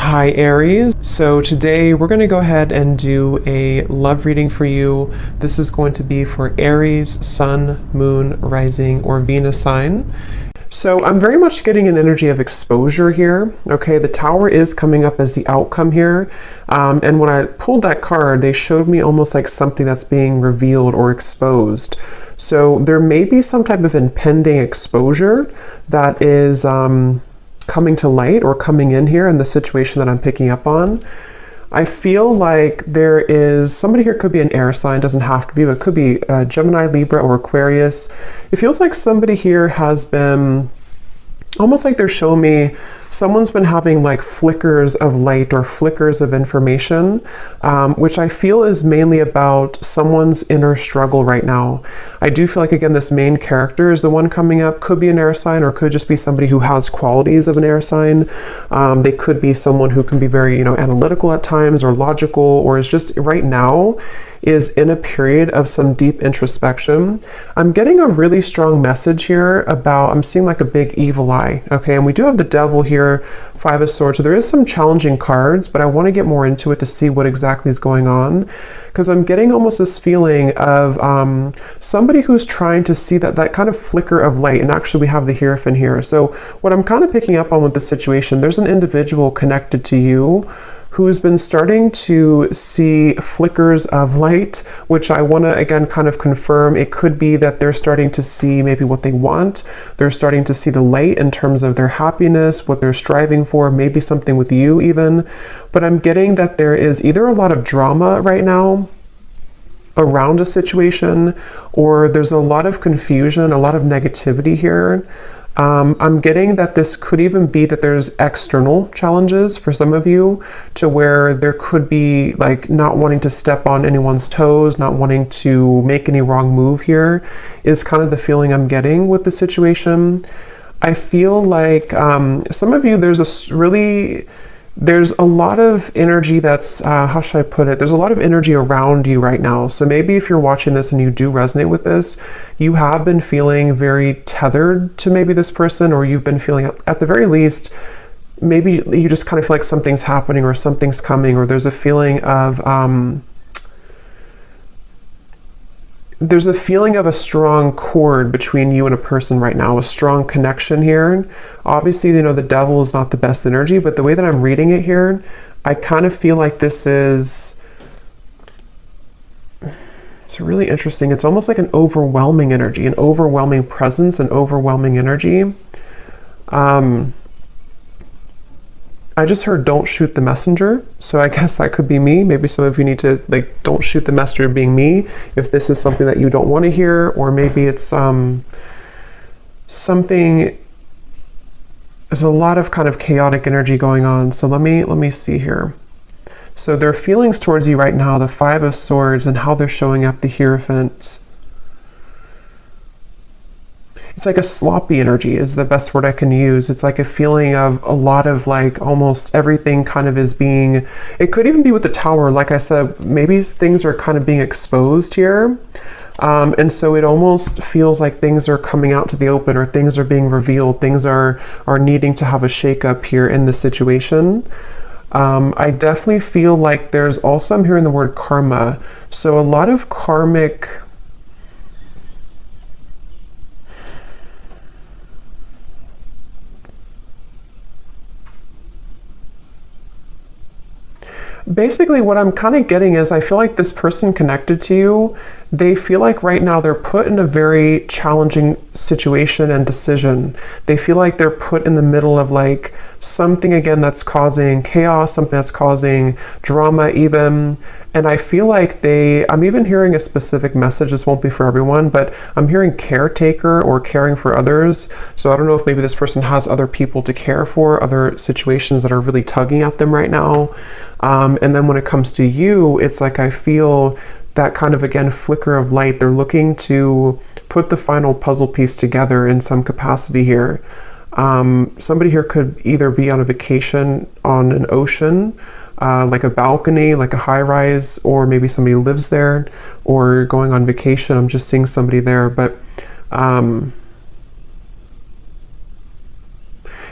Hi Aries. So today we're going to go ahead and do a love reading for you. This is going to be for Aries, Sun, Moon, Rising, or Venus sign. So I'm very much getting an energy of exposure here. Okay, the Tower is coming up as the outcome here. And when I pulled that card, they showed me almost like something that's being revealed or exposed. So there may be some type of impending exposure that is coming to light or coming in here in the situation that I'm picking up on. I feel like there is somebody here, could be an air sign, doesn't have to be, but it could be Gemini, Libra, or Aquarius. It feels like somebody here has been almost like they're showing me someone's been having like flickers of light or flickers of information, which I feel is mainly about someone's inner struggle right now. I do feel like, again, this main character is the one coming up, could be an air sign or could just be somebody who has qualities of an air sign. They could be someone who can be very, analytical at times or logical, or is just right now is in a period of some deep introspection. I'm getting a really strong message here about, I'm seeing like a big evil eye, okay? And we do have the Devil here, Five of Swords, so there is some challenging cards, but I want to get more into it to see what exactly is going on, because I'm getting almost this feeling of somebody who's trying to see that kind of flicker of light, and actually we have the Hierophant here. So what I'm kind of picking up on with this situation, there's an individual connected to you who's been starting to see flickers of light, which I want to, again, kind of confirm. It could be that they're starting to see maybe what they want. They're starting to see the light in terms of their happiness, what they're striving for, maybe something with you even. But I'm getting that there is either a lot of drama right now around a situation, or there's a lot of confusion, a lot of negativity here. I'm getting that this could even be that there's external challenges for some of you, to where there could be like not wanting to step on anyone's toes, not wanting to make any wrong move here, is kind of the feeling I'm getting with the situation. I feel like some of you, there's a lot of energy that's, how should I put it? There's a lot of energy around you right now. So maybe if you're watching this and you do resonate with this, you have been feeling very tethered to maybe this person, or you've been feeling at the very least, maybe you just kind of feel like something's happening or something's coming, or there's a feeling of, a strong cord between you and a person right now, a strong connection here. Obviously, the Devil is not the best energy, but the way that I'm reading it here, I kind of feel like it's really interesting. It's almost like an overwhelming energy, an overwhelming presence, an overwhelming energy. I just heard don't shoot the messenger, so I guess that could be me. Maybe some of you need to don't shoot the messenger being me if this is something that you don't want to hear, or maybe it's something. There's a lot of kind of chaotic energy going on. So let me see here. So their feelings towards you right now, the Five of Swords, and how they're showing up, the Hierophant. It's like a sloppy energy is the best word I can use. It's like a feeling of a lot of almost everything kind of is being, it could even be with the Tower. Like I said, maybe things are kind of being exposed here. And so it almost feels like things are coming out to the open, or things are being revealed. Things are needing to have a shakeup here in the situation. I definitely feel like there's also, I'm hearing the word karma. So a lot of karmic, basically what I'm kind of getting is, I feel like this person connected to you, they feel like right now they're put in a very challenging situation and decision. They feel like they're put in the middle of something, again, that's causing chaos, something that's causing drama even. And I feel like I'm even hearing a specific message. This won't be for everyone, but I'm hearing caretaker or caring for others. So I don't know if maybe this person has other people to care for, other situations that are really tugging at them right now. And then when it comes to you, it's like I feel that kind of, again, flicker of light. They're looking to put the final puzzle piece together in some capacity here. Somebody here could either be on a vacation on an ocean, like a balcony, like a high-rise, or maybe somebody lives there, or going on vacation. I'm just seeing somebody there, but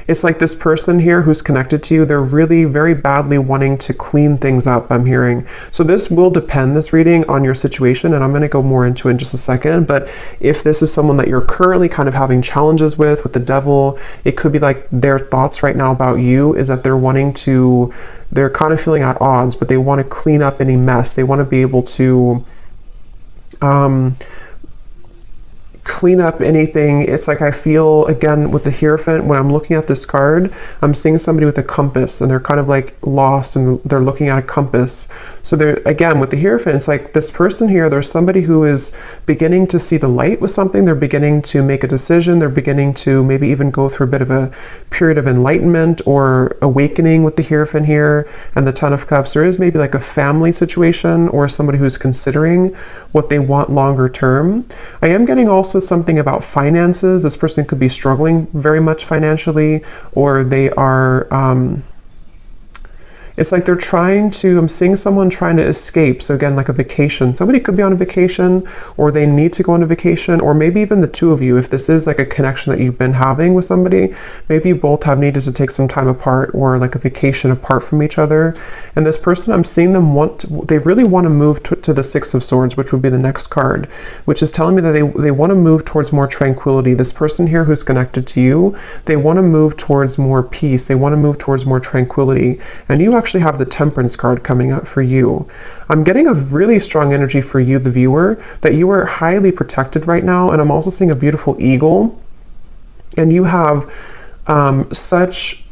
It's like this person here who's connected to you, they're really very badly wanting to clean things up, I'm hearing. So this will depend, this reading, on your situation, and I'm going to go more into it in just a second. But if this is someone that you're currently kind of having challenges with the devil, it could be like their thoughts right now about you is that they're kind of feeling at odds, but they want to clean up any mess. They want to be able to clean up anything. It's like I feel, again, with the Hierophant, when I'm looking at this card, I'm seeing somebody with a compass, and they're kind of like lost, and they're looking at a compass. So they're, again, with the Hierophant, it's like this person here, there's somebody who is beginning to see the light with something. They're beginning to make a decision. They're beginning to maybe even go through a bit of a period of enlightenment or awakening with the Hierophant here. And the Ten of Cups, there is maybe like a family situation or somebody who's considering what they want longer term. I am getting also something about finances. This person could be struggling very much financially, or they are it's like they're trying to, I'm seeing someone trying to escape. So again, like a vacation. Somebody could be on a vacation, or they need to go on a vacation, or maybe even the two of you, if this is like a connection that you've been having with somebody, maybe you both have needed to take some time apart, or like a vacation apart from each other. And this person, I'm seeing them they really want to move to the Six of Swords, which would be the next card, which is telling me that they want to move towards more tranquility. This person here who's connected to you, they want to move towards more peace. They want to move towards more tranquility. And you actually have the Temperance card coming up for you. I'm getting a really strong energy for you, the viewer, that you are highly protected right now. And I'm also seeing a beautiful eagle, and you have such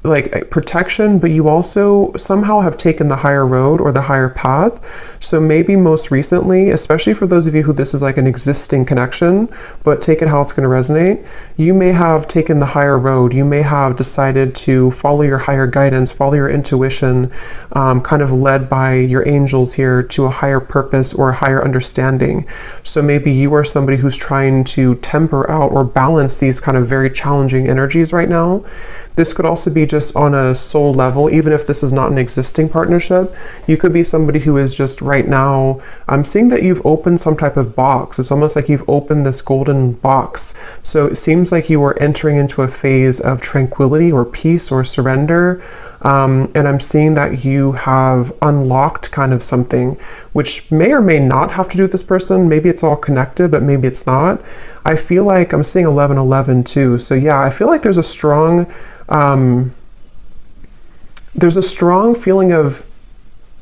like protection, but you also somehow have taken the higher road or the higher path. So maybe most recently, especially for those of you who this is like an existing connection, but take it how it's going to resonate, you may have taken the higher road. You may have decided to follow your higher guidance, follow your intuition, kind of led by your angels here to a higher purpose or a higher understanding. So maybe you are somebody who's trying to temper out or balance these kind of very challenging energies right now. This could also be just on a soul level, even if this is not an existing partnership. You could be somebody who is just right now, I'm seeing that you've opened some type of box. It's almost like you've opened this golden box. So it seems like you are entering into a phase of tranquility or peace or surrender. And I'm seeing that you have unlocked kind of something, which may or may not have to do with this person. Maybe it's all connected, but maybe it's not. I feel like I'm seeing 1111 too. So yeah, I feel like there's a strong feeling of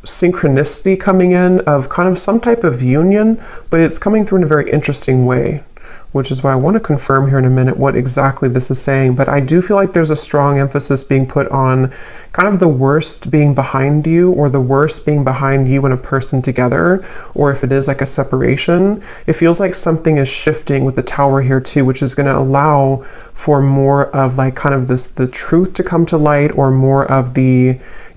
synchronicity coming in, of kind of some type of union, but it's coming through in a very interesting way, which is why I want to confirm here in a minute what exactly this is saying. But I do feel like there's a strong emphasis being put on kind of the worst being behind you, or the worst being behind you and a person together, or if it is like a separation, it feels like something is shifting with the Tower here too, which is going to allow for more of like kind of the truth to come to light, or more of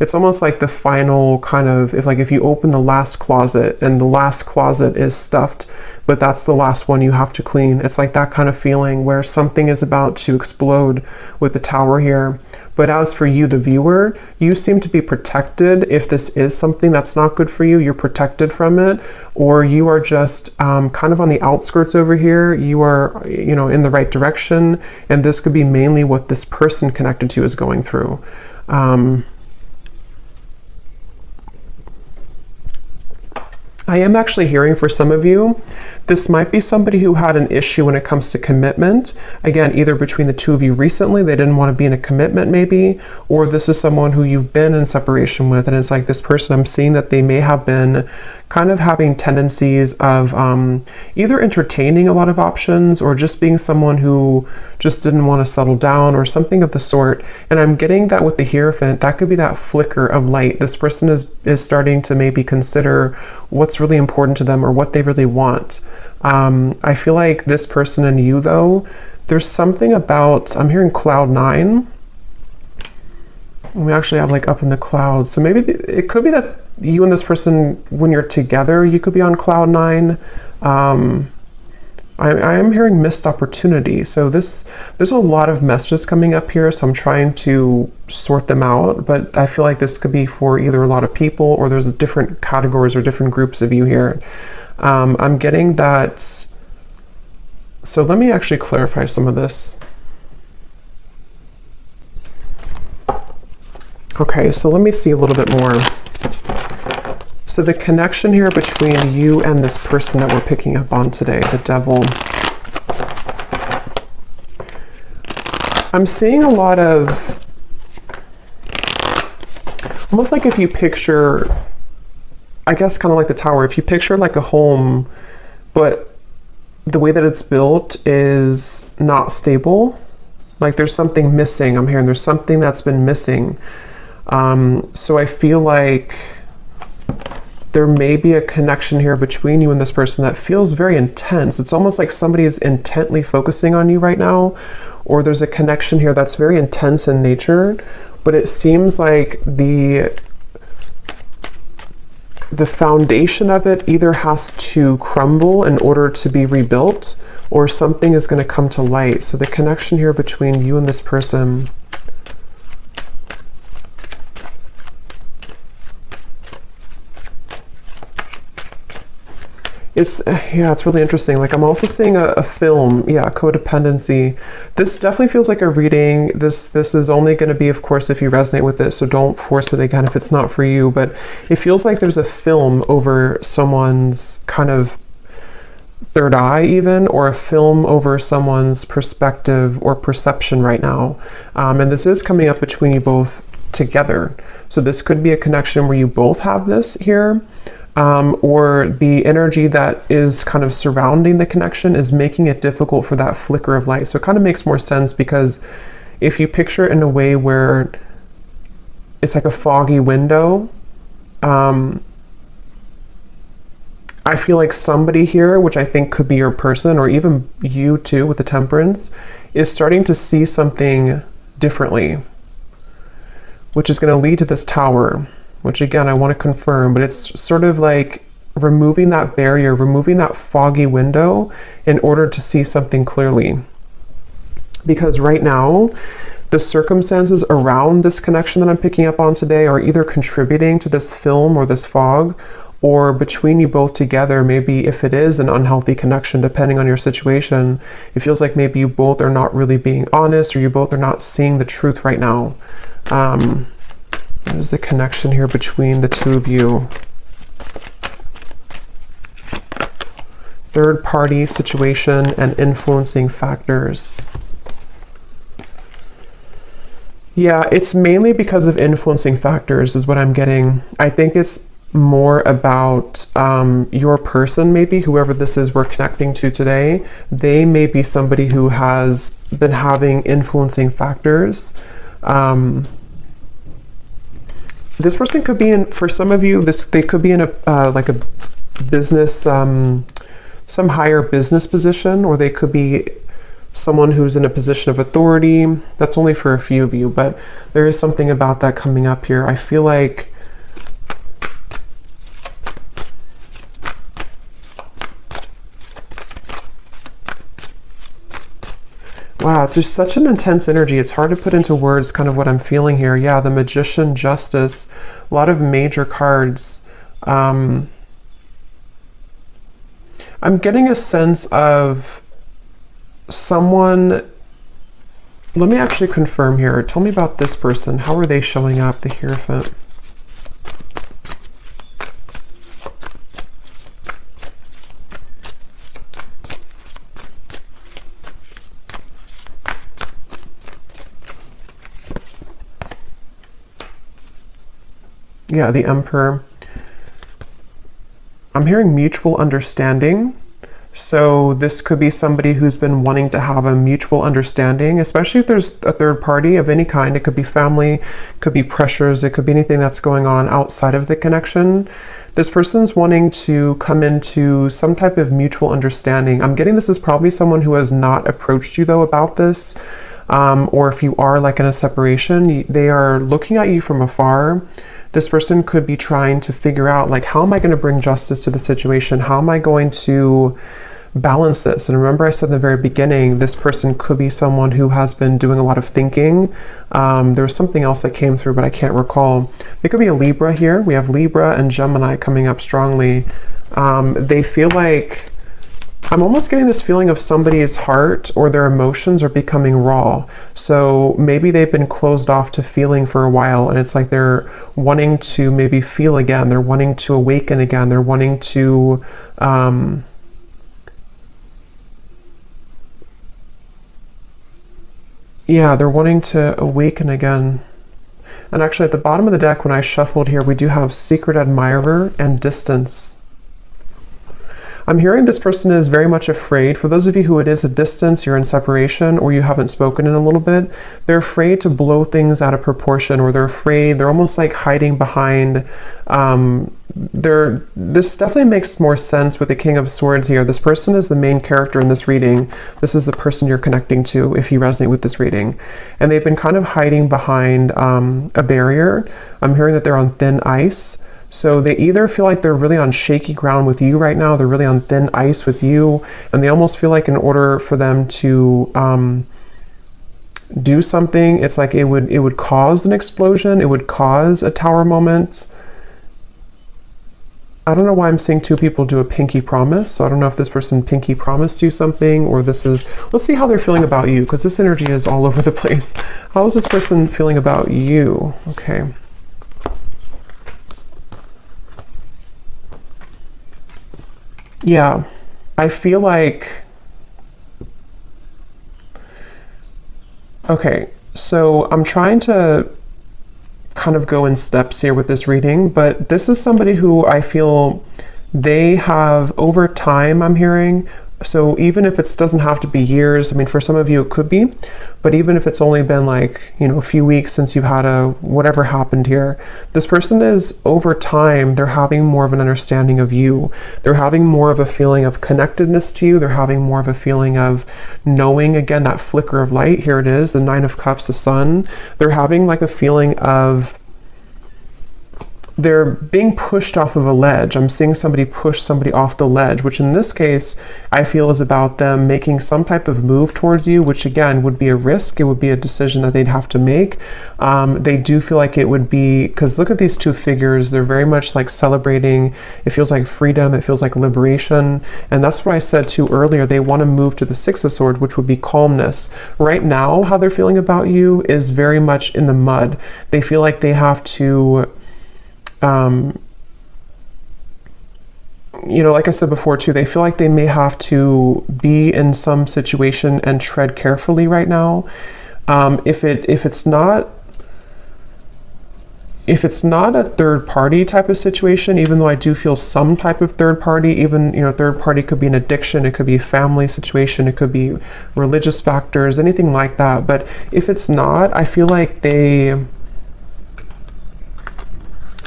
it's almost like the final kind of, if you open the last closet and the last closet is stuffed, but that's the last one you have to clean. It's like that kind of feeling where something is about to explode with the Tower here. But as for you, the viewer, you seem to be protected. If this is something that's not good for you, you're protected from it, or you are just kind of on the outskirts over here. You are, in the right direction, and this could be mainly what this person connected to you is going through. I am actually hearing for some of you, this might be somebody who had an issue when it comes to commitment. Again, either between the two of you recently, they didn't want to be in a commitment maybe, or this is someone who you've been in separation with, and it's like this person, I'm seeing that they may have been kind of having tendencies of either entertaining a lot of options, or just being someone who just didn't want to settle down, or something of the sort. And I'm getting that with the Hierophant, that could be that flicker of light. This person is starting to maybe consider what's really important to them, or what they really want. I feel like this person and you, though, there's something about, I'm hearing cloud 9. We actually have like up in the clouds. So maybe it could be that you and this person, when you're together, you could be on cloud 9. I am hearing missed opportunity. So there's a lot of messages coming up here, so I'm trying to sort them out, but I feel like this could be for either a lot of people, or there's different categories or different groups of you here. I'm getting that. So let me actually clarify some of this. Okay, so let me see a little bit more. So the connection here between you and this person that we're picking up on today, the Devil. I'm seeing a lot of, almost like if you picture, I guess kind of like the Tower, if you picture like a home, but the way that it's built is not stable. Like there's something missing. I'm hearing there's something that's been missing. So I feel like there may be a connection here between you and this person that feels very intense. It's almost like somebody is intently focusing on you right now, or there's a connection here that's very intense in nature, but it seems like the foundation of it either has to crumble in order to be rebuilt, or something is going to come to light. So the connection here between you and this person, it's really interesting. Like I'm also seeing a film, codependency. This definitely feels like a reading. This is only going to be, of course, if you resonate with it, so don't force it again if it's not for you, but it feels like there's a film over someone's kind of third eye even, or a film over someone's perspective or perception right now. And this is coming up between you both together. So this could be a connection where you both have this here. Or the energy that is kind of surrounding the connection is making it difficult for that flicker of light. So it kind of makes more sense, because if you picture it in a way where it's like a foggy window, I feel like somebody here, which I think could be your person, or even you too with the Temperance, is starting to see something differently, which is going to lead to this Tower, which again, I want to confirm, but it's sort of like removing that barrier, removing that foggy window in order to see something clearly. Because right now, the circumstances around this connection that I'm picking up on today are either contributing to this film or this fog, or between you both together, maybe if it is an unhealthy connection, depending on your situation, it feels like maybe you both are not really being honest, or you both are not seeing the truth right now. What is the connection here between the two of you? Third party situation and influencing factors. Yeah, it's mainly because of influencing factors is what I'm getting. I think it's more about your person, maybe, whoever this is we're connecting to today. They may be somebody who has been having influencing factors. This person could be in, for some of you, they could be in a like a business, some higher business position, or they could be someone who's in a position of authority. That's only for a few of you, but there is something about that coming up here. I feel like wow, it's just such an intense energy. It's hard to put into words kind of what I'm feeling here. Yeah, the Magician, Justice, a lot of major cards. I'm getting a sense of someone. Let me actually confirm here. Tell me about this person. How are they showing up, the Hierophant? Yeah, the Emperor. I'm hearing mutual understanding. So this could be somebody who's been wanting to have a mutual understanding, especially if there's a third party of any kind. It could be family, could be pressures, it could be anything that's going on outside of the connection. This person's wanting to come into some type of mutual understanding. I'm getting this is probably someone who has not approached you though about this. Or if you are like in a separation, they are looking at you from afar. This person could be trying to figure out, like, how am I going to bring justice to the situation? How am I going to balance this? And remember I said in the very beginning, this person could be someone who has been doing a lot of thinking. There was something else that came through, but I can't recall. It could be a Libra here. We have Libra and Gemini coming up strongly. They feel like I'm almost getting this feeling of somebody's heart or their emotions are becoming raw. So maybe they've been closed off to feeling for a while, and it's like they're wanting to maybe feel again. They're wanting to awaken again. They're wanting to, yeah, they're wanting to awaken again. And actually at the bottom of the deck, when I shuffled here, we do have secret admirer and distance. I'm hearing this person is very much afraid. For those of you who it is a distance, you're in separation, or you haven't spoken in a little bit, they're afraid to blow things out of proportion, or they're afraid, they're almost like hiding behind, this definitely makes more sense with the King of Swords here. This person is the main character in this reading. This is the person you're connecting to if you resonate with this reading. And they've been kind of hiding behind a barrier. I'm hearing that they're on thin ice. So they either feel like they're really on shaky ground with you right now, they're really on thin ice with you, and they almost feel like in order for them to do something, it's like it would cause an explosion, it would cause a tower moment. I don't know why I'm seeing two people do a pinky promise, so I don't know if this person pinky promised you something, or this is, let's see how they're feeling about you, because this energy is all over the place. How is this person feeling about you? Okay. Yeah, I feel like, okay, so I'm trying to kind of go in steps here with this reading, but this is somebody who I feel they have over time, I'm hearing. So even if it doesn't have to be years, I mean, for some of you it could be, but even if it's only been like, you know, a few weeks since you've had whatever happened here, this person is over time, they're having more of an understanding of you. They're having more of a feeling of connectedness to you. They're having more of a feeling of knowing, again, that flicker of light. Here it is, the Nine of Cups, the sun. They're having like a feeling of they're being pushed off of a ledge. I'm seeing somebody push somebody off the ledge, which in this case, I feel is about them making some type of move towards you, which again would be a risk. It would be a decision that they'd have to make. They do feel like it would be, because look at these two figures, they're very much like celebrating. It feels like freedom, it feels like liberation. And that's what I said too earlier. They want to move to the Six of Swords, which would be calmness. Right now, how they're feeling about you is very much in the mud. They feel like they have to, you know, like I said before too, they feel like they may have to be in some situation and tread carefully right now. If it's not a third party type of situation, even though I do feel some type of third party, even, you know, third party could be an addiction, it could be a family situation, it could be religious factors, anything like that. But if it's not, I feel like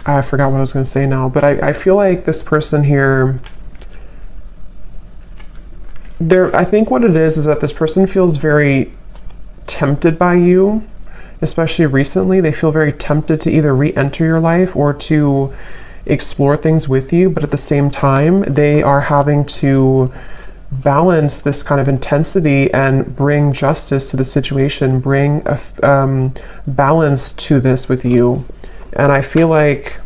I forgot what I was going to say now, but I feel like this person here, I think what it is that this person feels very tempted by you, especially recently. They feel very tempted to either re-enter your life or to explore things with you, but at the same time, they are having to balance this kind of intensity and bring justice to the situation, bring a balance to this with you. And I feel like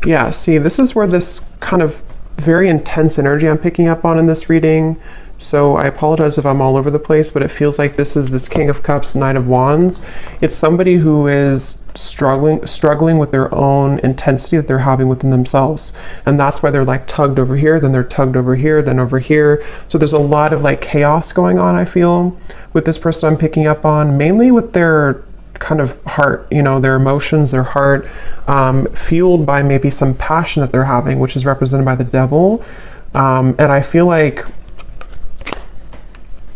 yeah, see, this is where this kind of very intense energy I'm picking up on in this reading. So I apologize if I'm all over the place, but it feels like this is this King of Cups, Knight of Wands. It's somebody who is struggling with their own intensity that they're having within themselves. And that's why they're like tugged over here, then they're tugged over here, then over here. So there's a lot of like chaos going on, I feel, with this person I'm picking up on, mainly with their kind of heart, you know, their emotions, their heart, fueled by maybe some passion that they're having, which is represented by the devil. And I feel like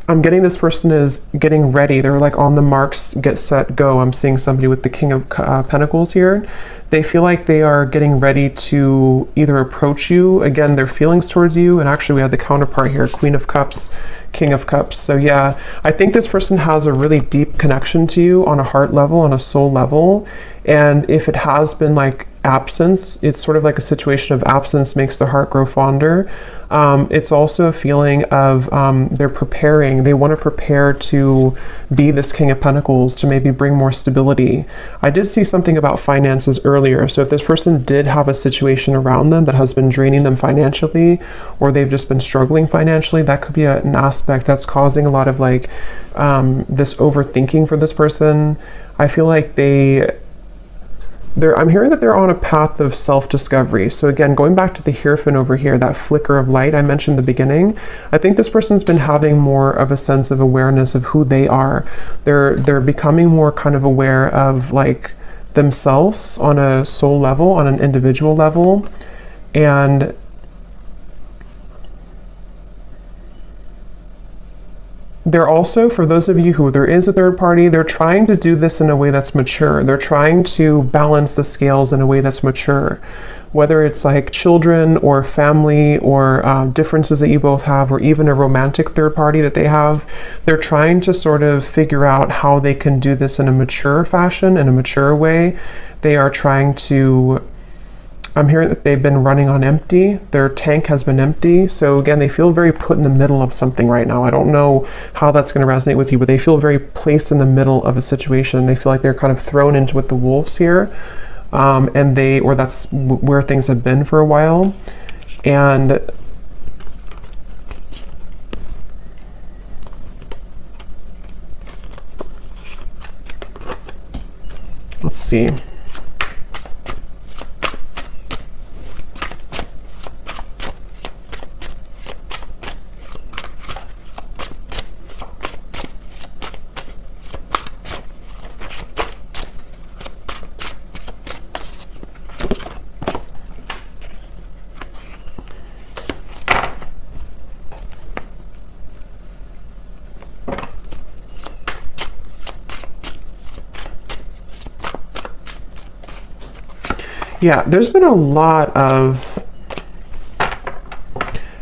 I'm getting this person is getting ready. They're like on the marks, get set, go. I'm seeing somebody with the King of Pentacles here. They feel like they are getting ready to either approach you, again, their feelings towards you. And actually we have the counterpart here, Queen of Cups King of Cups. So yeah, I think this person has a really deep connection to you on a heart level, on a soul level. And if it has been like absence, it's sort of like a situation of absence makes the heart grow fonder. It's also a feeling of they're preparing, they want to prepare to be this King of Pentacles, to maybe bring more stability. I did see something about finances earlier. So if this person did have a situation around them that has been draining them financially, or they've just been struggling financially, that could be an aspect that's causing a lot of like this overthinking for this person. I feel like I'm hearing that they're on a path of self-discovery. So again, going back to the Hierophant over here, that flicker of light I mentioned in the beginning, I think this person's been having more of a sense of awareness of who they are. They're becoming more kind of aware of like themselves on a soul level, on an individual level. And they're also, for those of you who there is a third party, they're trying to do this in a way that's mature. They're trying to balance the scales in a way that's mature. Whether it's like children or family or differences that you both have, or even a romantic third party that they have, they're trying to sort of figure out how they can do this in a mature fashion, in a mature way. They are trying to, I'm hearing that they've been running on empty. Their tank has been empty. So again, they feel very put in the middle of something right now. I don't know how that's going to resonate with you, but they feel very placed in the middle of a situation. They feel like they're kind of thrown into with the wolves here. Or that's where things have been for a while. And let's see. Yeah, there's been a lot of,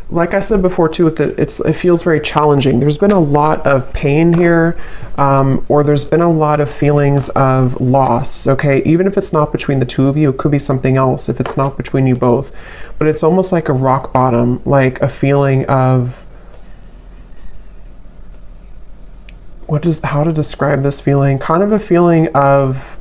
like I said before too, it feels very challenging. There's been a lot of pain here, or there's been a lot of feelings of loss, okay? Even if it's not between the two of you, it could be something else if it's not between you both. But it's almost like a rock bottom, like a feeling of, how to describe this feeling? Kind of a feeling of,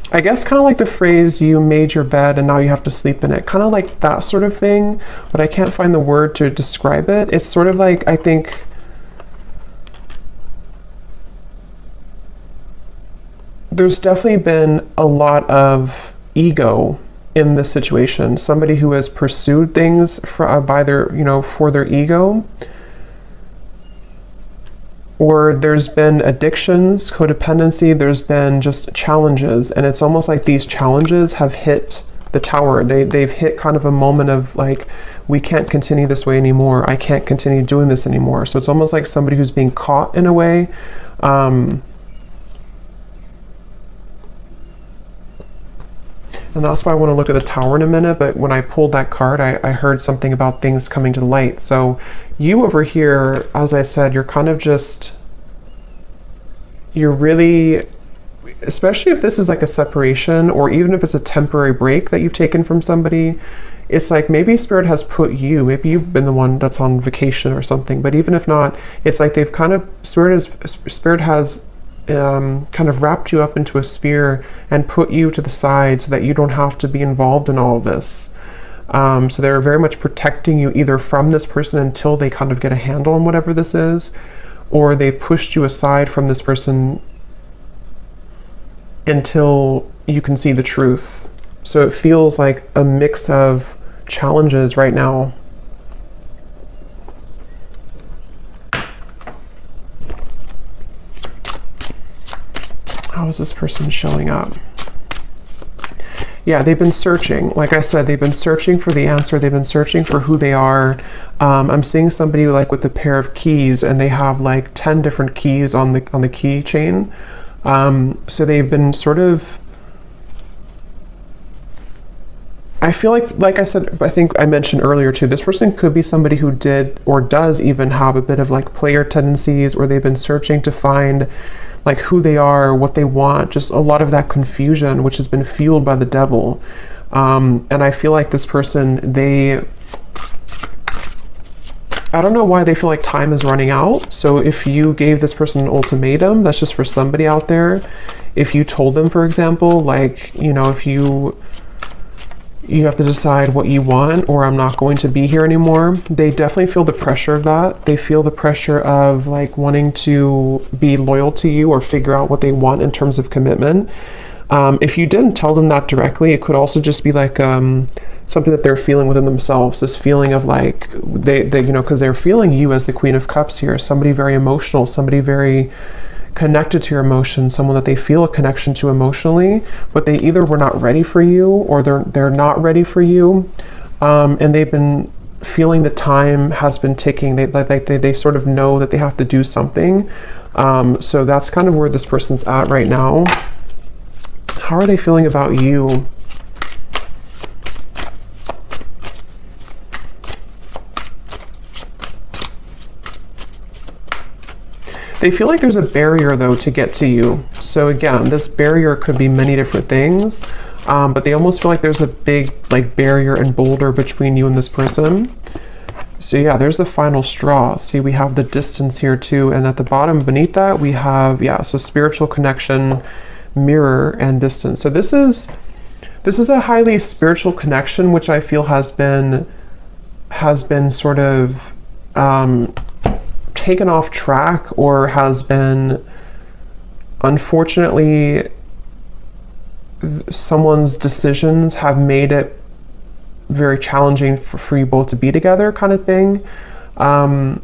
I guess kind of like the phrase, you made your bed and now you have to sleep in it. Kind of like that sort of thing, but I can't find the word to describe it. It's sort of like, I think, there's definitely been a lot of ego in this situation. Somebody who has pursued things for their ego. Or there's been addictions, codependency, there's been just challenges. And it's almost like these challenges have hit the tower. They've hit kind of a moment of like, we can't continue this way anymore. I can't continue doing this anymore. So it's almost like somebody who's being caught in a way. And that's why I want to look at the tower in a minute. But when I pulled that card, I heard something about things coming to light. So you over here, as I said, you're kind of just, you're really, especially if this is like a separation, or even if it's a temporary break that you've taken from somebody, it's like maybe Spirit has put you, maybe you've been the one that's on vacation or something. But even if not, it's like they've kind of, Spirit has kind of wrapped you up into a sphere and put you to the side so that you don't have to be involved in all of this. So they're very much protecting you either from this person until they kind of get a handle on whatever this is, or they've pushed you aside from this person until you can see the truth. So it feels like a mix of challenges right now. How is this person showing up? Yeah, they've been searching. Like I said, they've been searching for the answer. They've been searching for who they are. I'm seeing somebody like with a pair of keys, and they have like 10 different keys on the keychain. So they've been sort of, I feel like I said, I think I mentioned earlier too, this person could be somebody who did or does even have a bit of like player tendencies, or they've been searching to find like who they are, what they want, just a lot of that confusion, which has been fueled by the devil. And I feel like this person, I don't know why they feel like time is running out. So if you gave this person an ultimatum, that's just for somebody out there. If you told them, for example, like, you know, if you have to decide what you want, or I'm not going to be here anymore, they definitely feel the pressure of that. They feel the pressure of like wanting to be loyal to you or figure out what they want in terms of commitment. If you didn't tell them that directly, it could also just be like something that they're feeling within themselves, this feeling of like they you know, because they're feeling you as the Queen of Cups here, somebody very emotional, somebody very connected to your emotions, someone that they feel a connection to emotionally, but they either were not ready for you, or they're not ready for you, and they've been feeling the time has been ticking. They sort of know that they have to do something. So that's kind of where this person's at right now. How are they feeling about you? They feel like there's a barrier though to get to you. So again, this barrier could be many different things, but they almost feel like there's a big like barrier and boulder between you and this person. So yeah, there's the final straw. See, we have the distance here too, and at the bottom beneath that we have, yeah, so spiritual connection, mirror, and distance. So this is a highly spiritual connection, which I feel has been sort of taken off track, or has been, unfortunately, someone's decisions have made it very challenging for you both to be together, kind of thing. And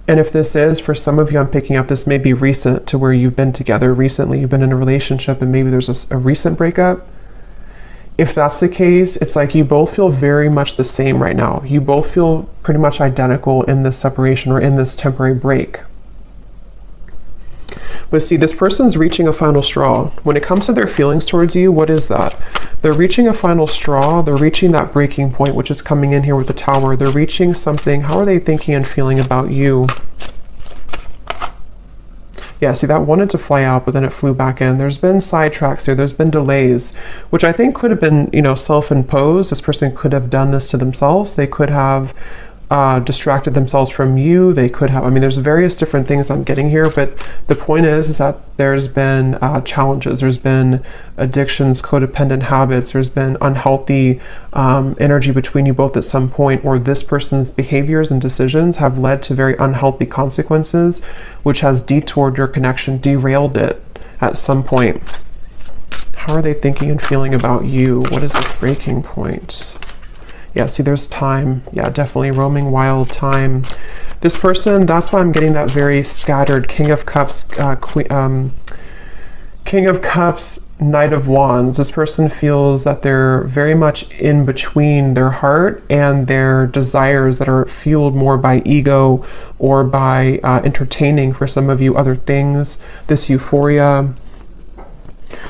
if this is, for some of you, I'm picking up, this may be recent, to where you've been together recently, you've been in a relationship, and maybe there's a recent breakup. If that's the case, it's like you both feel very much the same right now. You both feel pretty much identical in this separation, or in this temporary break. But see, this person's reaching a final straw. When it comes to their feelings towards you, what is that? They're reaching a final straw. They're reaching that breaking point, which is coming in here with the Tower. They're reaching something. How are they thinking and feeling about you? Yeah, see, that wanted to fly out, but then it flew back in. There's been sidetracks there. There's been delays, which I think could have been, you know, self-imposed. This person could have done this to themselves. They could have distracted themselves from you. They could have, I mean, there's various different things I'm getting here, but the point is that there's been challenges. There's been addictions, codependent habits. There's been unhealthy energy between you both at some point, or this person's behaviors and decisions have led to very unhealthy consequences, which has detoured your connection, derailed it at some point. How are they thinking and feeling about you? What is this breaking point? Yeah, see, there's time. Yeah, definitely roaming wild time. This person, that's why I'm getting that very scattered King of Cups, King of Cups, Knight of Wands. This person feels that they're very much in between their heart and their desires, that are fueled more by ego, or by entertaining, for some of you, other things, this euphoria.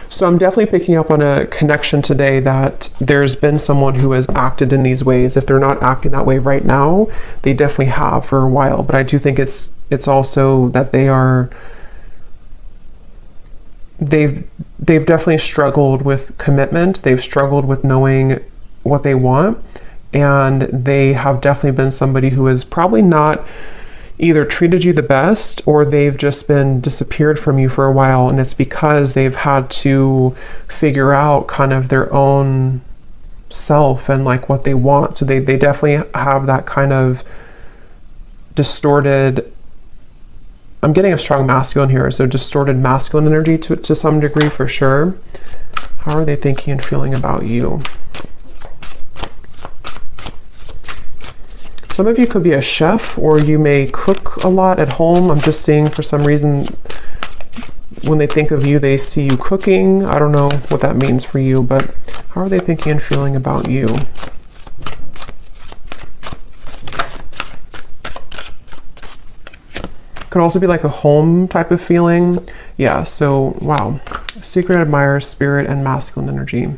So I'm definitely picking up on a connection today, that there's been someone who has acted in these ways. If they're not acting that way right now, they definitely have for a while. But I do think it's also that they've definitely struggled with commitment. They've struggled with knowing what they want, and they have definitely been somebody who has probably not either treated you the best, or they've just been disappeared from you for a while, and it's because they've had to figure out kind of their own self and like what they want. So they definitely have that kind of distorted, I'm getting a strong masculine here, so distorted masculine energy to some degree, for sure. How are they thinking and feeling about you? Some of you could be a chef, or you may cook a lot at home. I'm just seeing, for some reason, when they think of you, they see you cooking. I don't know what that means for you, but how are they thinking and feeling about you? Could also be like a home type of feeling. Yeah, so wow. Secret admirer, spirit, and masculine energy.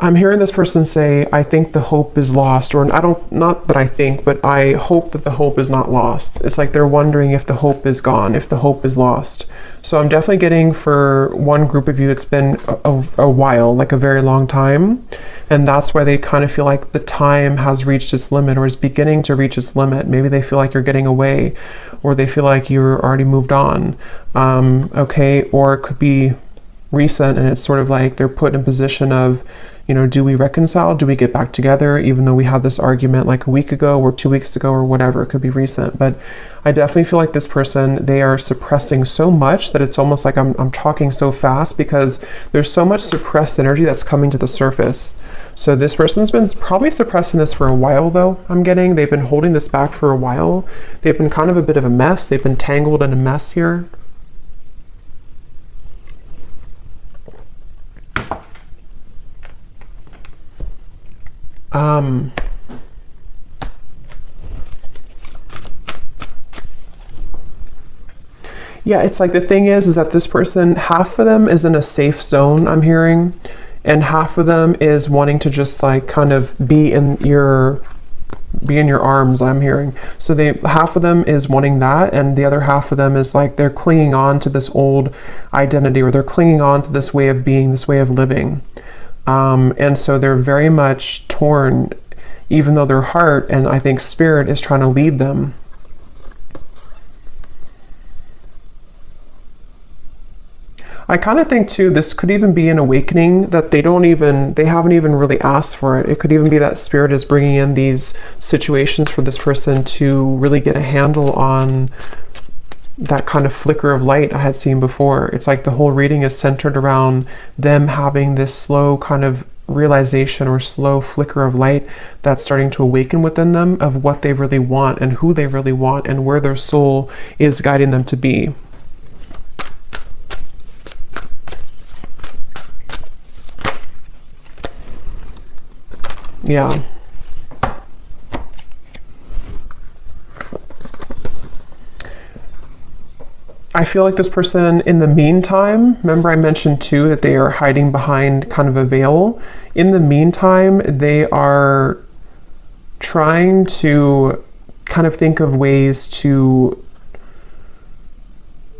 I'm hearing this person say, I think the hope is lost, or not that I think, but I hope that the hope is not lost. It's like they're wondering if the hope is gone, if the hope is lost. So I'm definitely getting for one group of you, it's been a while, like a very long time. And that's why they kind of feel like the time has reached its limit or is beginning to reach its limit. Maybe they feel like you're getting away, or they feel like you're already moved on. Okay, or it could be recent and it's sort of like they're put in a position of, you know, do we reconcile? Do we get back together? Even though we had this argument like a week ago or 2 weeks ago or whatever, it could be recent. But I definitely feel like this person, they are suppressing so much that it's almost like I'm talking so fast because there's so much suppressed energy that's coming to the surface. So this person's been probably suppressing this for a while though, I'm getting. They've been holding this back for a while. They've been kind of a bit of a mess. They've been tangled in a mess here. Yeah, it's like the thing is that this person, half of them is in a safe zone, I'm hearing, and half of them is wanting to just like kind of be in your arms, I'm hearing. So half of them is wanting that, and the other half of them is like they're clinging on to this old identity, or they're clinging on to this way of being, this way of living. And so they're very much torn, even though their heart and I think spirit is trying to lead them. I kind of think too, this could even be an awakening that they haven't even really asked for it. It could even be that spirit is bringing in these situations for this person to really get a handle on that kind of flicker of light I had seen before. It's like the whole reading is centered around them having this slow kind of realization or slow flicker of light that's starting to awaken within them of what they really want and who they really want and where their soul is guiding them to be. Yeah. I feel like this person, in the meantime, remember I mentioned too that they are hiding behind kind of a veil. In the meantime, they are trying to kind of think of ways to,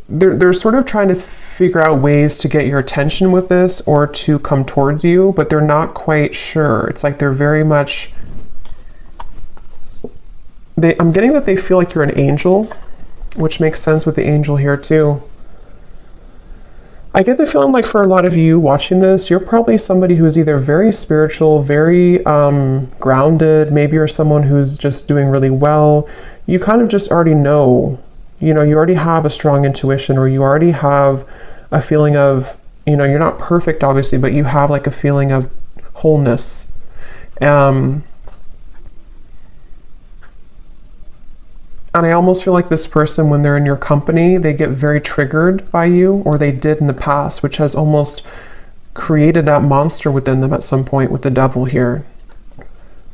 they're sort of trying to figure out ways to get your attention with this or to come towards you, but they're not quite sure. It's like they're very much, I'm getting that they feel like you're an angel, which makes sense with the angel here too. I get the feeling like for a lot of you watching this, you're probably somebody who is either very spiritual, very grounded, maybe you're someone who's just doing really well. You kind of just already know, you know, you already have a strong intuition, or you already have a feeling of, you know, you're not perfect obviously, but you have like a feeling of wholeness. And I almost feel like this person, when they're in your company, they get very triggered by you, or they did in the past, which has almost created that monster within them at some point with the devil here.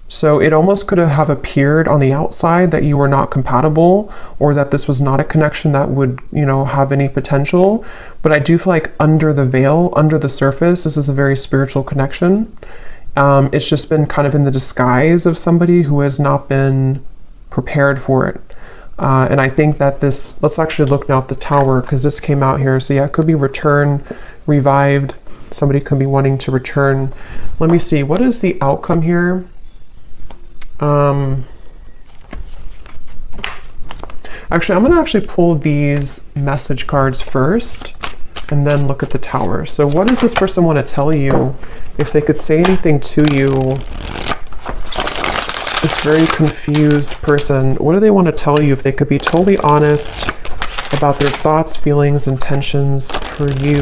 So it almost could have appeared on the outside that you were not compatible, or that this was not a connection that would, you know, have any potential. But I do feel like under the veil, under the surface, this is a very spiritual connection. It's just been kind of in the disguise of somebody who has not been prepared for it. And I think that this, let's actually look now at the Tower, because this came out here. So yeah, it could be return, revived. Somebody could be wanting to return. Let me see, what is the outcome here? Actually, I'm going to actually pull these message cards first and then look at the Tower. So what does this person want to tell you? If they could say anything to you, this very confused person, what do they want to tell you? If they could be totally honest about their thoughts, feelings, intentions for you.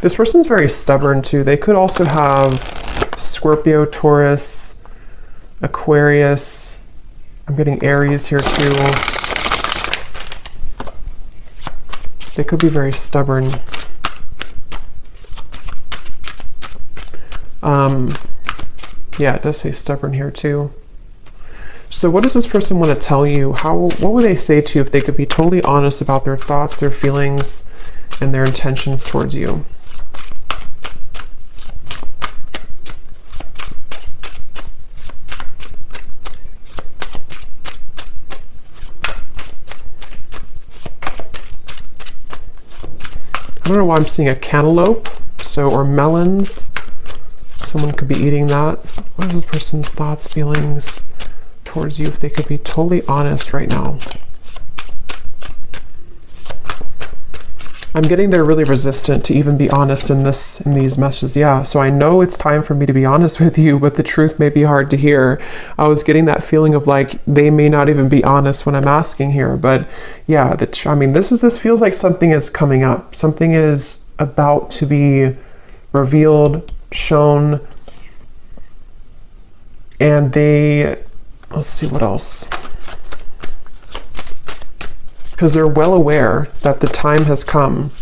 This person's very stubborn too. They could also have Scorpio, Taurus, Aquarius. I'm getting Aries here too. They could be very stubborn. Yeah, it does say stubborn here too. So what does this person want to tell you? What would they say to you if they could be totally honest about their thoughts, their feelings, and their intentions towards you? I don't know why I'm seeing a cantaloupe, or melons. Someone could be eating that. What is this person's thoughts, feelings towards you if they could be totally honest right now? I'm getting they're really resistant to even be honest in these messages. Yeah, so I know it's time for me to be honest with you, but the truth may be hard to hear. I was getting that feeling of like they may not even be honest when I'm asking here. But yeah, this feels like something is coming up. Something is about to be revealed, shown, and let's see what else. Because they're well aware that the time has come,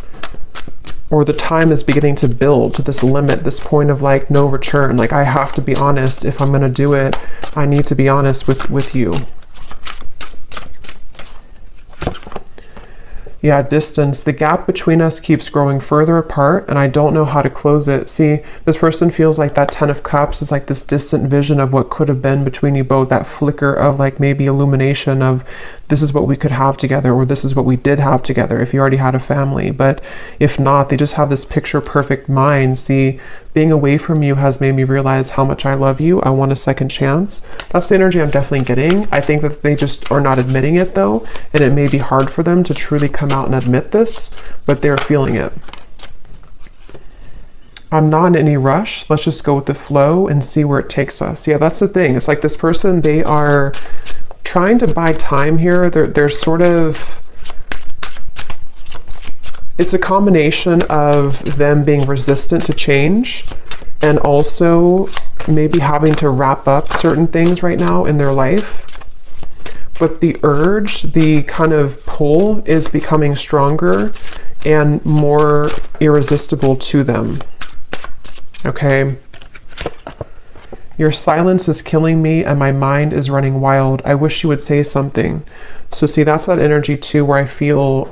or the time is beginning to build to this limit, this point of like no return. Like, I have to be honest. If I'm going to do it, I need to be honest with you. Yeah, distance. The gap between us keeps growing further apart, and I don't know how to close it. See, this person feels like that 10 of Cups is like this distant vision of what could have been between you both, that flicker of like maybe illumination of this is what we could have together, or this is what we did have together if you already had a family. But if not, they just have this picture perfect mind. See, being away from you has made me realize how much I love you. I want a second chance. That's the energy I'm definitely getting. I think that they just are not admitting it though, and it may be hard for them to truly come out and admit this, but they're feeling it. I'm not in any rush. Let's just go with the flow and see where it takes us. Yeah, that's the thing. It's like this person, they are trying to buy time here. They're sort of, it's a combination of them being resistant to change and also maybe having to wrap up certain things right now in their life. But the urge, the kind of pull is becoming stronger and more irresistible to them. Okay. Your silence is killing me and my mind is running wild. I wish you would say something. So see, that's that energy too, where I feel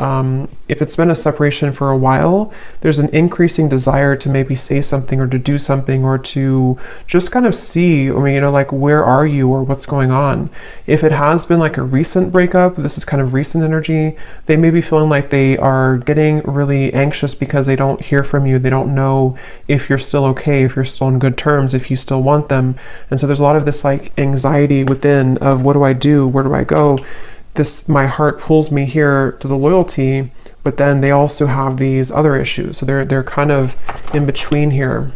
if it's been a separation for a while, there's an increasing desire to maybe say something or to do something or to just kind of see, like, where are you or what's going on? If it has been like a recent breakup, this is kind of recent energy, they may be feeling like they are getting really anxious because they don't hear from you. They don't know if you're still okay, if you're still on good terms, if you still want them. And so there's a lot of this like anxiety within of what do I do? Where do I go? My heart pulls me here to the loyalty, but then they also have these other issues. So they're kind of in between here.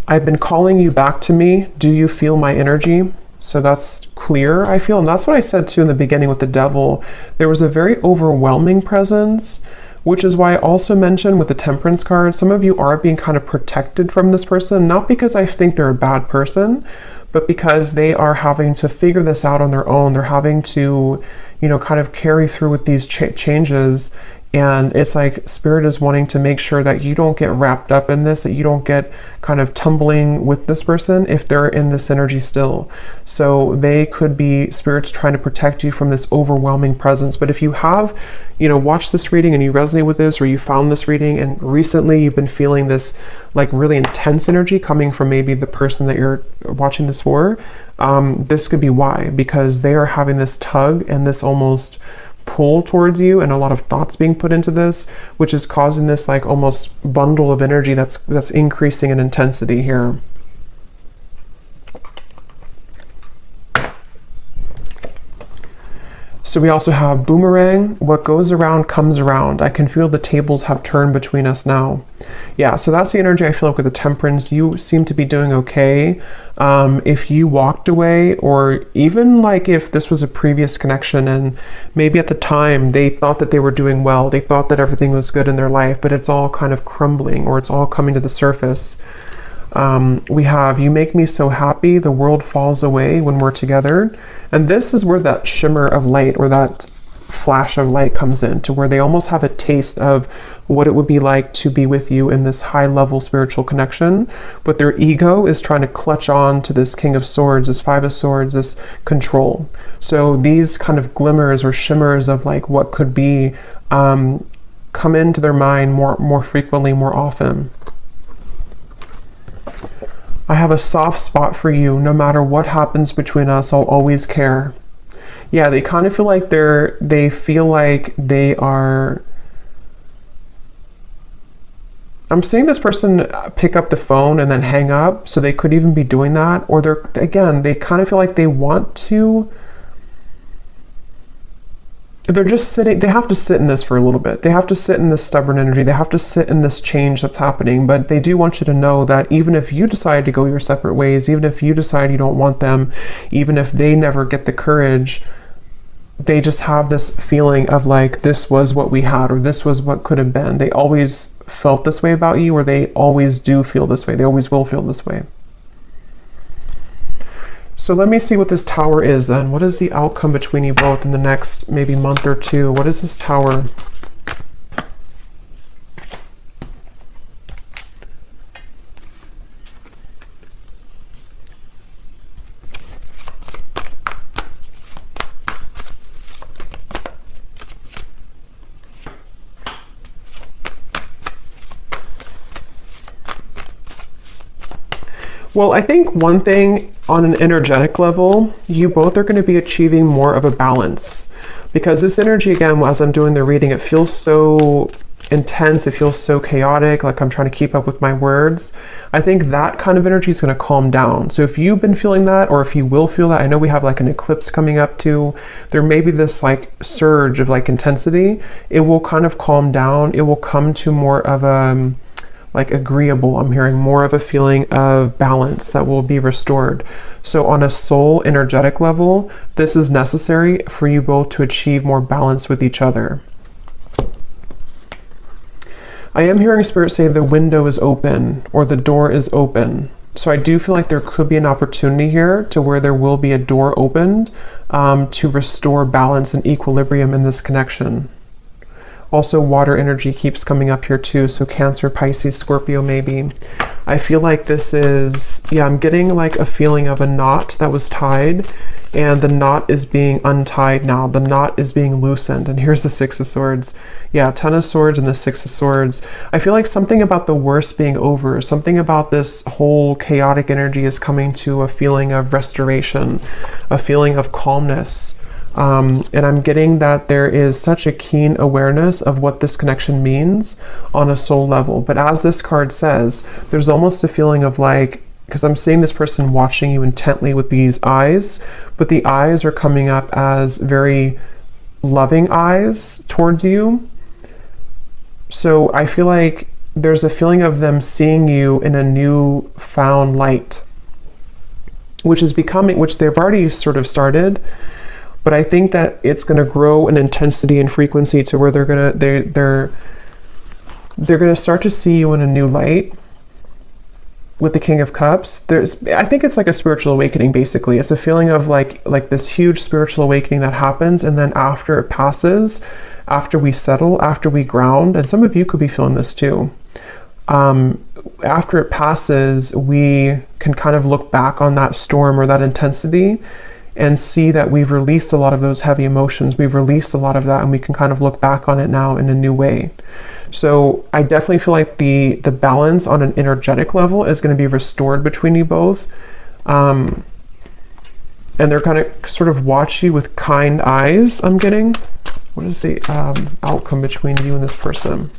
I've been calling you back to me. Do you feel my energy? So that's clear, I feel. And that's what I said too in the beginning with the devil. There was a very overwhelming presence, which is why I also mentioned with the Temperance card, some of you are being kind of protected from this person, not because I think they're a bad person, but because they are having to figure this out on their own. They're having to, kind of carry through with these changes. And it's like Spirit is wanting to make sure that you don't get wrapped up in this, that you don't get kind of tumbling with this person if they're in this energy still. So they could be, Spirit's trying to protect you from this overwhelming presence. But if you have, watched this reading and you resonate with this, or you found this reading and recently you've been feeling this like really intense energy coming from maybe the person that you're watching this for, this could be why, because they are having this tug and this almost pull towards you and a lot of thoughts being put into this, which is causing this like almost bundle of energy that's increasing in intensity here. So we also have boomerang. What goes around comes around. I can feel the tables have turned between us now. Yeah, so that's the energy I feel like with the Temperance. You seem to be doing okay. If you walked away, or even like if this was a previous connection and maybe at the time they thought that they were doing well, they thought that everything was good in their life, but it's all kind of crumbling or it's all coming to the surface. We have, you make me so happy, the world falls away when we're together. And this is where that shimmer of light or that flash of light comes in, to where they almost have a taste of what it would be like to be with you in this high level spiritual connection, but their ego is trying to clutch on to this King of Swords, this Five of Swords, this control. So these kind of glimmers or shimmers of like what could be come into their mind more frequently, more often. I have a soft spot for you. No matter what happens between us, I'll always care. Yeah, they kind of feel like they feel like they are. I'm seeing this person pick up the phone and then hang up, so they could even be doing that. Or they kind of feel like they want to. They're just sitting, they have to sit in this for a little bit. They have to sit in this stubborn energy. They have to sit in this change that's happening. But they do want you to know that even if you decide to go your separate ways, even if you decide you don't want them, even if they never get the courage, they just have this feeling of like, this was what we had, or this was what could have been. They always felt this way about you, or they always do feel this way. They always will feel this way. So let me see what this Tower is then. What is the outcome between you both in the next maybe month or two? What is this Tower? Well, I think one thing on an energetic level, you both are going to be achieving more of a balance, because this energy, again, as I'm doing the reading, it feels so intense. It feels so chaotic, like I'm trying to keep up with my words. I think that kind of energy is going to calm down. So if you've been feeling that, or if you will feel that, I know we have like an eclipse coming up too. There may be this like surge of like intensity. It will kind of calm down. It will come to more of a like agreeable. I'm hearing more of a feeling of balance that will be restored. So on a soul energetic level, this is necessary for you both to achieve more balance with each other. I am hearing Spirit say the window is open, or the door is open. So I do feel like there could be an opportunity here to where there will be a door opened to restore balance and equilibrium in this connection. Also, water energy keeps coming up here too, so Cancer, Pisces, Scorpio maybe. I feel like this is, yeah, I'm getting like a feeling of a knot that was tied, and the knot is being untied now. The knot is being loosened, and here's the Six of Swords. Yeah, Ten of Swords and the Six of Swords. I feel like something about the worst being over, something about this whole chaotic energy is coming to a feeling of restoration, a feeling of calmness. And I'm getting that there is such a keen awareness of what this connection means on a soul level. But as this card says, there's almost a feeling of like, because I'm seeing this person watching you intently with these eyes, but the eyes are coming up as very loving eyes towards you. So I feel like there's a feeling of them seeing you in a new found light, which is becoming, which they've already sort of started. But I think that it's going to grow in intensity and frequency to where they're going to start to see you in a new light. With the King of Cups, I think it's like a spiritual awakening. Basically, it's a feeling of like this huge spiritual awakening that happens, and then after it passes, after we settle, after we ground, and some of you could be feeling this too. After it passes, we can kind of look back on that storm or that intensity and see that we've released a lot of those heavy emotions. We've released a lot of that, and we can kind of look back on it now in a new way. So I definitely feel like the balance on an energetic level is going to be restored between you both. And they're going to sort of watch you with kind eyes, I'm getting. What is the outcome between you and this person?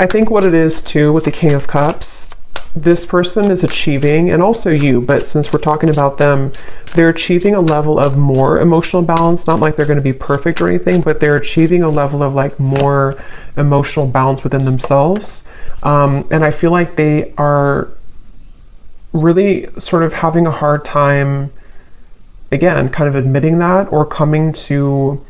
I think what it is too with the King of Cups, this person is achieving, and also you, but since we're talking about them, they're achieving a level of more emotional balance. Not like they're going to be perfect or anything, but they're achieving a level of like more emotional balance within themselves. And I feel like they are really sort of having a hard time, again, kind of admitting that, or coming to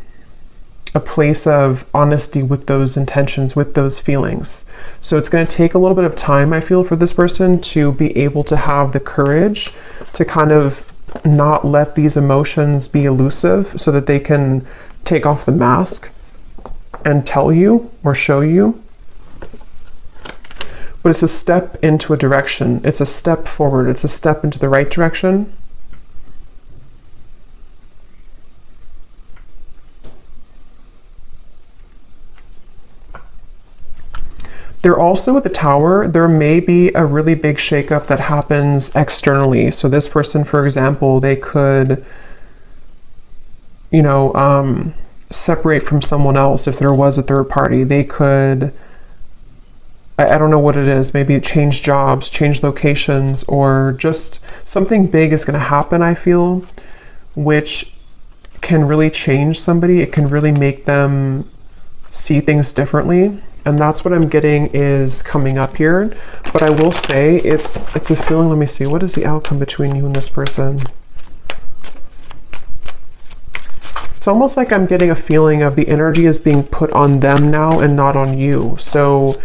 a place of honesty with those intentions, with those feelings. So it's going to take a little bit of time, I feel, for this person to be able to have the courage to kind of not let these emotions be elusive, so that they can take off the mask and tell you or show you. But it's a step into a direction. It's a step forward. It's a step into the right direction. They're also with the Tower. There may be a really big shakeup that happens externally. So this person, for example, they could, you know, separate from someone else. If there was a third party, they could, I don't know what it is, maybe change jobs, change locations, or just something big is going to happen, I feel, which can really change somebody. It can really make them see things differently. And that's what I'm getting is coming up here. But I will say it's a feeling. Let me see. What is the outcome between you and this person? It's almost like I'm getting a feeling of the energy is being put on them now and not on you. So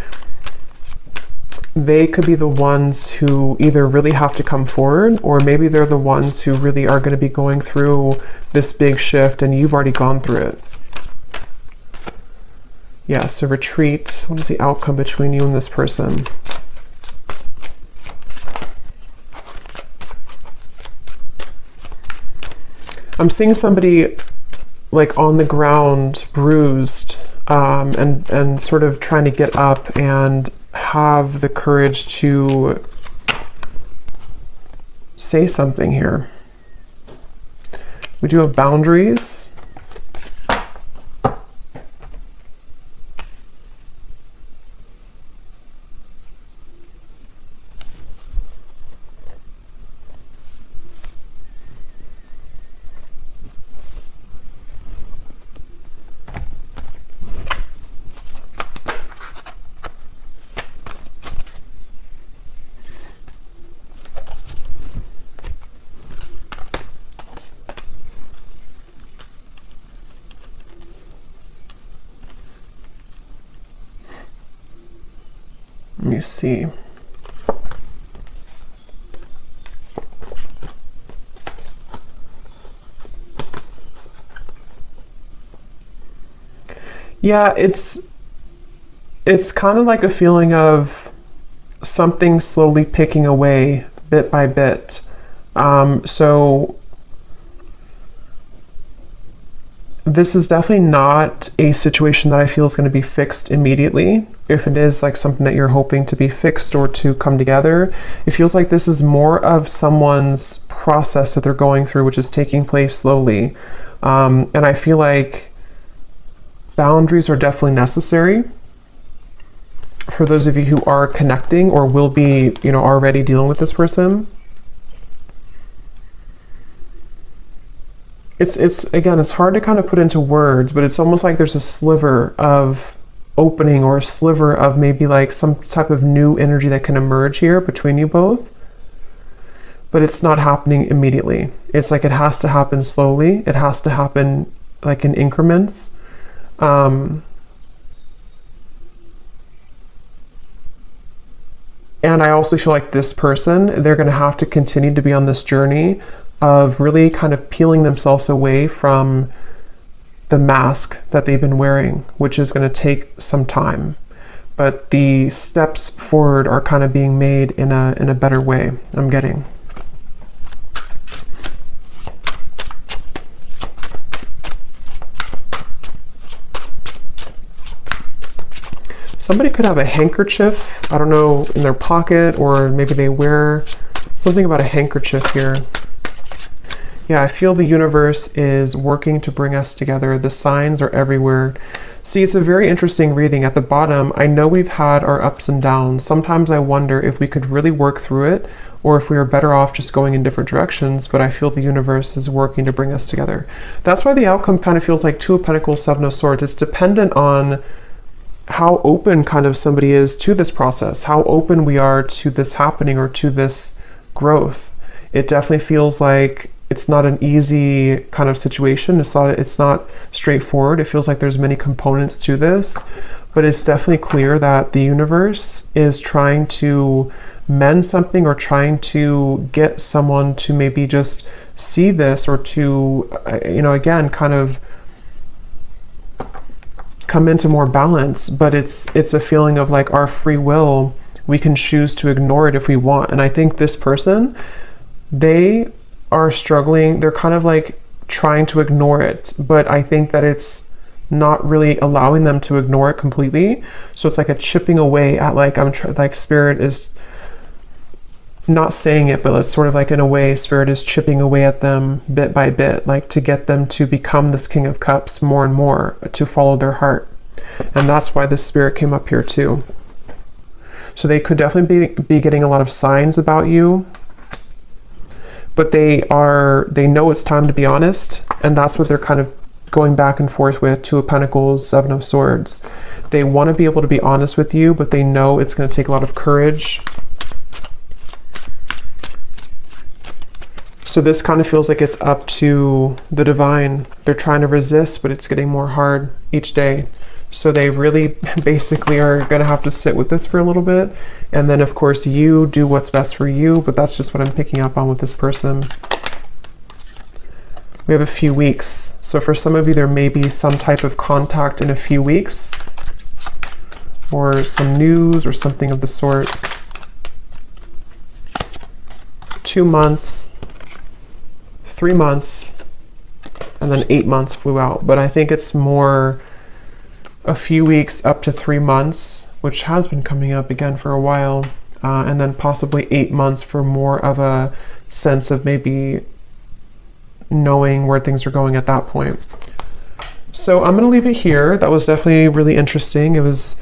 they could be the ones who either really have to come forward, or maybe they're the ones who really are going to be going through this big shift and you've already gone through it. Yeah, so retreat. What is the outcome between you and this person? I'm seeing somebody like on the ground, bruised, and sort of trying to get up and have the courage to say something here. We do have boundaries. Let me see. Yeah, it's kind of like a feeling of something slowly picking away bit by bit. So this is definitely not a situation that I feel is going to be fixed immediately. If it is like something that you're hoping to be fixed or to come together, it feels like this is more of someone's process that they're going through, which is taking place slowly. And I feel like boundaries are definitely necessary for those of you who are connecting or will be, you know, already dealing with this person. It's again, it's hard to kind of put into words, but it's almost like there's a sliver of opening or a sliver of maybe like some type of new energy that can emerge here between you both. But it's not happening immediately. It's like it has to happen slowly. It has to happen like in increments. And I also feel like this person, they're going to have to continue to be on this journey of really kind of peeling themselves away from the mask that they've been wearing, which is going to take some time. But the steps forward are kind of being made in a better way, I'm getting. Somebody could have a handkerchief, I don't know, in their pocket, or maybe they wear something about a handkerchief here. Yeah, I feel the universe is working to bring us together. The signs are everywhere. See, it's a very interesting reading. At the bottom, I know we've had our ups and downs. Sometimes I wonder if we could really work through it, or if we are better off just going in different directions, but I feel the universe is working to bring us together. That's why the outcome kind of feels like Two of Pentacles, Seven of Swords. It's dependent on how open kind of somebody is to this process, how open we are to this happening or to this growth. It definitely feels like it's not an easy kind of situation. It's not straightforward. It feels like there's many components to this, but it's definitely clear that the universe is trying to mend something, or trying to get someone to maybe just see this, or to, again, kind of come into more balance. But it's a feeling of like our free will. We can choose to ignore it if we want. And I think this person, they are struggling. They're kind of like trying to ignore it, but I think that it's not really allowing them to ignore it completely. So it's like a chipping away at, like, like Spirit is not saying it, but it's sort of like, in a way, Spirit is chipping away at them bit by bit, like to get them to become this King of Cups more and more, to follow their heart. And that's why this Spirit came up here too. So they could definitely be getting a lot of signs about you, but they know it's time to be honest, and that's what they're kind of going back and forth with. Two of Pentacles, Seven of Swords. They want to be able to be honest with you, but they know it's going to take a lot of courage. So this kind of feels like it's up to the divine. They're trying to resist, but it's getting more hard each day. So they really basically are going to have to sit with this for a little bit. And then, of course, you do what's best for you, but that's just what I'm picking up on with this person. We have a few weeks. So for some of you, there may be some type of contact in a few weeks, or some news or something of the sort. 2 months, 3 months, and then 8 months flew out. But I think it's more a few weeks up to 3 months, which has been coming up again for a while, and then possibly 8 months for more of a sense of maybe knowing where things are going at that point. So I'm going to leave it here. That was definitely really interesting. It was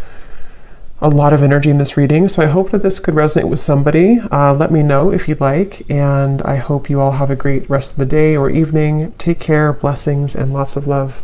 a lot of energy in this reading, so I hope that this could resonate with somebody. Let me know if you'd like, and I hope you all have a great rest of the day or evening. Take care, blessings, and lots of love.